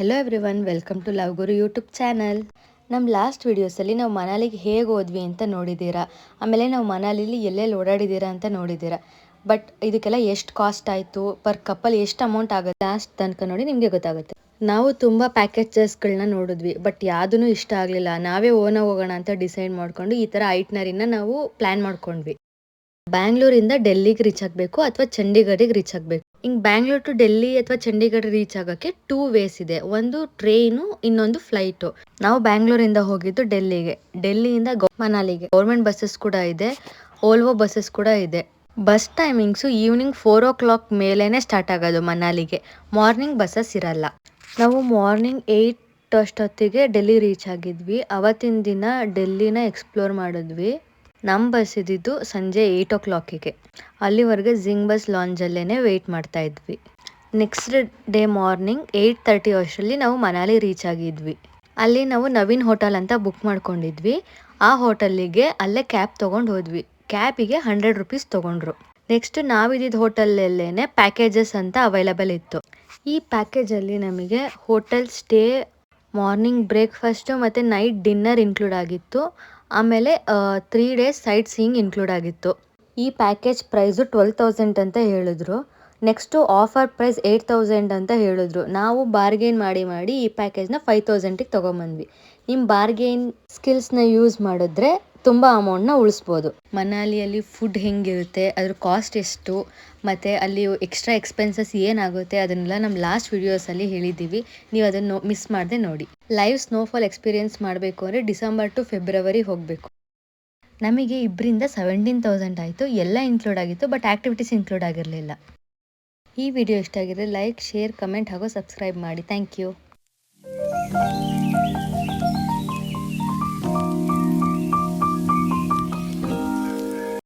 Hello everyone, welcome to love guru YouTube channel. ನಮ್ಮ last ವೀಡಿಯೋಸಲ್ಲಿ ನಾವು ಮನಾಲಿಗೆ ಹೇಗೆ ಹೋದ್ವಿ ಅಂತ ನೋಡಿದ್ದೀರಾ. ಆಮೇಲೆ ನಾವು ಮನಾಲಿಲಿ ಎಲ್ಲೆಲ್ಲಿ ಓಡಾಡಿದ್ದೀರಾ ಅಂತ ನೋಡಿದ್ದೀರಾ. ಬಟ್ ಇದಕ್ಕೆಲ್ಲ ಎಷ್ಟು ಕಾಸ್ಟ್ ಆಯಿತು, ಪರ್ ಕಪಲ್ ಎಷ್ಟು ಅಮೌಂಟ್ ಆಗುತ್ತೆ ಲಾಸ್ಟ್ ತನಕ ನೋಡಿ ನಿಮಗೆ ಗೊತ್ತಾಗುತ್ತೆ. ನಾವು ತುಂಬ ಪ್ಯಾಕೇಜಸ್ಗಳನ್ನ ನೋಡಿದ್ವಿ, ಬಟ್ ಯಾವುದೂ ಇಷ್ಟ ಆಗಲಿಲ್ಲ. ನಾವೇ ಓನಾಗಿ ಹೋಗೋಣ ಅಂತ ಡಿಸೈಡ್ ಮಾಡಿಕೊಂಡು ಈ ಥರ ಐಟ್ನರಿನ ನಾವು ಪ್ಲ್ಯಾನ್ ಮಾಡ್ಕೊಂಡ್ವಿ. ಬ್ಯಾಂಗ್ಳೂರಿಂದ ಡೆಲ್ಲಿಗೆ ರೀಚ್ ಆಗಬೇಕು ಅಥವಾ ಚಂಡೀಗಢಿಗೆ ರೀಚ್ ಆಗಬೇಕು. ಹಿಂಗೆ ಬ್ಯಾಂಗ್ಳೂರ್ ಟು ಡೆಲ್ಲಿ ಅಥವಾ ಚಂಡೀಗಢ ರೀಚ್ ಆಗೋಕ್ಕೆ 2 ವೇಸ್ ಇದೆ. ಒಂದು ಟ್ರೈನು, ಇನ್ನೊಂದು ಫ್ಲೈಟು. ನಾವು ಬ್ಯಾಂಗ್ಳೂರಿಂದ ಹೋಗಿದ್ದು ಡೆಲ್ಲಿಗೆ, ಡೆಲ್ಲಿಯಿಂದ ಮನಾಲಿಗೆ. ಗೌರ್ಮೆಂಟ್ ಬಸ್ಸಸ್ ಕೂಡ ಇದೆ, ಓಲ್ವೋ ಬಸ್ಸಸ್ ಕೂಡ ಇದೆ. ಬಸ್ ಟೈಮಿಂಗ್ಸು ಈವ್ನಿಂಗ್ 4 o'clock ಮೇಲೇ ಸ್ಟಾರ್ಟ್ ಆಗೋದು ಮನಾಲಿಗೆ. ಮಾರ್ನಿಂಗ್ ಬಸ್ಸಸ್ ಇರಲ್ಲ. ನಾವು ಮಾರ್ನಿಂಗ್ 8 ಅಷ್ಟೊತ್ತಿಗೆ ಡೆಲ್ಲಿ ರೀಚ್ ಆಗಿದ್ವಿ. ಅವತ್ತಿನ ದಿನ ಡೆಲ್ಲಿನ ಎಕ್ಸ್ಪ್ಲೋರ್ ಮಾಡಿದ್ವಿ. ನಮ್ಮ ಬಸ್ ಇದ್ದಿದ್ದು ಸಂಜೆ 8 o'clock. ಅಲ್ಲಿವರೆಗೆ ಜಿಂಗ್ ಬಸ್ ಲಾಂಜಲ್ಲೇ ವೆಯ್ಟ್ ಮಾಡ್ತಾ ಇದ್ವಿ. ನೆಕ್ಸ್ಟ್ ಡೇ ಮಾರ್ನಿಂಗ್ 8:30 ಅಷ್ಟರಲ್ಲಿ ನಾವು ಮನಾಲಿ ರೀಚ್ ಆಗಿದ್ವಿ. ಅಲ್ಲಿ ನಾವು ನವೀನ್ ಹೋಟೆಲ್ ಅಂತ ಬುಕ್ ಮಾಡ್ಕೊಂಡಿದ್ವಿ. ಆ ಹೋಟೆಲ್ಲಿಗೆ ಅಲ್ಲೇ ಕ್ಯಾಬ್ ತೊಗೊಂಡು ಹೋದ್ವಿ. ಕ್ಯಾಬಿಗೆ 100 rupees ತೊಗೊಂಡ್ರು. ನೆಕ್ಸ್ಟ್ ನಾವಿದ್ದಿದ್ದು ಹೋಟೆಲಲ್ಲೇ ಪ್ಯಾಕೇಜಸ್ ಅಂತ ಅವೈಲಬಲ್ ಇತ್ತು. ಈ ಪ್ಯಾಕೇಜಲ್ಲಿ ನಮಗೆ ಹೋಟೆಲ್ ಸ್ಟೇ, ಮಾರ್ನಿಂಗ್ ಬ್ರೇಕ್ಫಾಸ್ಟು ಮತ್ತು ನೈಟ್ ಡಿನ್ನರ್ ಇನ್ಕ್ಲೂಡ್ ಆಗಿತ್ತು. ಆಮೇಲೆ 3 days ಸೈಟ್ ಸೀಯಿಂಗ್ ಇನ್ಕ್ಲೂಡ್ ಆಗಿತ್ತು. ಈ ಪ್ಯಾಕೇಜ್ ಪ್ರೈಸು 12,000 ಅಂತ ಹೇಳಿದ್ರು. ನೆಕ್ಸ್ಟು ಆಫರ್ ಪ್ರೈಸ್ 8,000 ಅಂತ ಹೇಳಿದ್ರು. ನಾವು ಬಾರ್ಗೇನ್ ಮಾಡಿ ಈ ಪ್ಯಾಕೇಜ್ನ 5,000ಗೆ ತೊಗೊಂಬಂದ್ವಿ. ನಿಮ್ಮ ಬಾರ್ಗೇನ್ ಸ್ಕಿಲ್ಸ್ನ ಯೂಸ್ ಮಾಡಿದ್ರೆ ತುಂಬ ಅಮೌಂಟ್ನ ಉಳಿಸ್ಬೋದು. ಮನಾಲಿಯಲ್ಲಿ ಫುಡ್ ಹೆಂಗಿರುತ್ತೆ, ಅದ್ರ ಕಾಸ್ಟ್ ಎಷ್ಟು, ಮತ್ತು ಅಲ್ಲಿ ಎಕ್ಸ್ಟ್ರಾ ಎಕ್ಸ್ಪೆನ್ಸಸ್ ಏನಾಗುತ್ತೆ ಅದನ್ನೆಲ್ಲ ನಮ್ಮ ಲಾಸ್ಟ್ ವೀಡಿಯೋಸಲ್ಲಿ ಹೇಳಿದ್ದೀವಿ. ನೀವು ಅದನ್ನು ಮಿಸ್ ಮಾಡದೆ ನೋಡಿ. ಲೈವ್ ಸ್ನೋಫಾಲ್ ಎಕ್ಸ್ಪೀರಿಯೆನ್ಸ್ ಮಾಡಬೇಕು ಅಂದರೆ ಡಿಸೆಂಬರ್ ಟು ಫೆಬ್ರವರಿ ಹೋಗಬೇಕು. ನಮಗೆ ಇಬ್ಬರಿಂದ 17,000 ಆಯಿತು. ಎಲ್ಲ ಇನ್ಕ್ಲೂಡ್ ಆಗಿತ್ತು, ಬಟ್ ಆ್ಯಕ್ಟಿವಿಟೀಸ್ ಇನ್ಕ್ಲೂಡ್ ಆಗಿರಲಿಲ್ಲ. ಈ ವಿಡಿಯೋ ಇಷ್ಟ ಆಗಿದ್ರೆ ಲೈಕ್, ಶೇರ್, ಕಮೆಂಟ್ ಹಾಗೂ ಸಬ್ಸ್ಕ್ರೈಬ್ ಮಾಡಿ. Thank you.